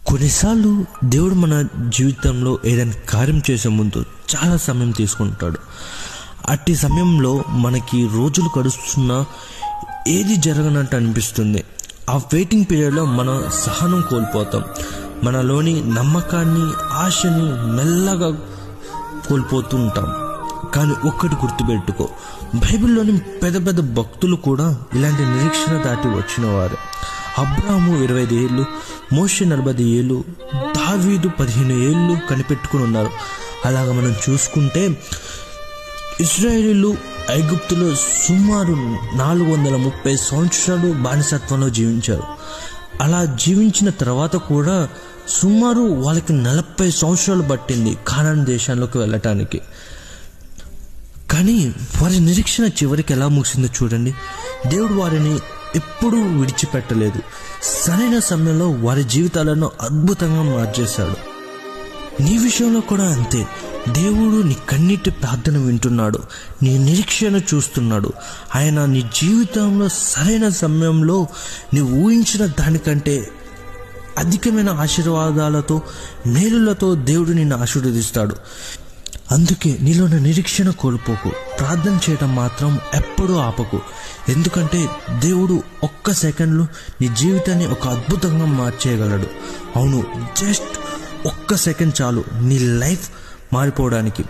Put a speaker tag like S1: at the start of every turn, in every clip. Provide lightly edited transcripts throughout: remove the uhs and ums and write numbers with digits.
S1: కొన్నిసార్లు దేవుడు మన జీవితంలో ఏదైనా కార్యం చేసే ముందు చాలా సమయం తీసుకుంటాడు. అట్టి సమయంలో మనకి రోజులు గడుస్తున్నా ఏది జరగనట్టు అనిపిస్తుంది. ఆ వెయిటింగ్ పీరియడ్లో మనం సహనం కోల్పోతాం. మనలోని నమ్మకాన్ని, ఆశని మెల్లగా కోల్పోతూ ఉంటాం. కానీ ఒక్కటి గుర్తుపెట్టుకో, బైబిల్లోని పెద్ద పెద్ద భక్తులు కూడా ఇలాంటి నిరీక్షణ దాటి వచ్చిన వారు. అబ్రాహాము 25 ఏళ్ళు, మోషే 40 ఏళ్ళు, దావీదు 15 ఏళ్ళు కనిపెట్టుకుని ఉన్నారు. అలాగ మనం చూసుకుంటే ఇశ్రాయేలీలు ఐగుప్తులో సుమారు 430 సంవత్సరాలు బానిసత్వంలో జీవించారు. అలా జీవించిన తర్వాత కూడా సుమారు వాళ్ళకి 40 సంవత్సరాలు పట్టింది కానాను దేశాల్లోకి వెళ్ళటానికి. కానీ వారి నిరీక్షణ చివరికి ఎలా ముగిసిందో చూడండి. దేవుడు వారిని ఎప్పుడూ విడిచిపెట్టలేదు. సరైన సమయంలో వారి జీవితాలను అద్భుతంగా మార్చేశాడు. నీ విషయంలో కూడా అంతే. దేవుడు నీ కన్నీటి ప్రార్థన వింటున్నాడు, నీ నిరీక్షణ చూస్తున్నాడు. ఆయన నీ జీవితంలో సరైన సమయంలో నీ ఊహించిన దానికంటే అధికమైన ఆశీర్వాదాలతో, మేలులతో దేవుడు నిన్ను ఆశీర్వదిస్తాడు. అందుకే నీలోని నిరీక్షణ కోల్పోకు. ప్రార్థన చేయడం మాత్రం ఎప్పుడూ ఆపకు. ఎందుకంటే దేవుడు ఒక్క సెకండ్లో నీ జీవితాన్ని ఒక అద్భుతంగా మార్చేయగలడు. అవును, జస్ట్ ఒక్క సెకండ్ చాలు నీ లైఫ్ మారిపోవడానికి.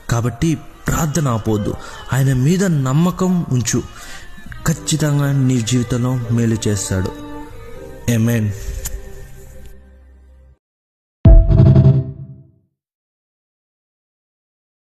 S1: కాబట్టి ప్రార్థన ఆపోవద్దు. ఆయన మీద నమ్మకం ఉంచు. ఖచ్చితంగా నీ జీవితంలో మేలు చేస్తాడు. ఆమేన్.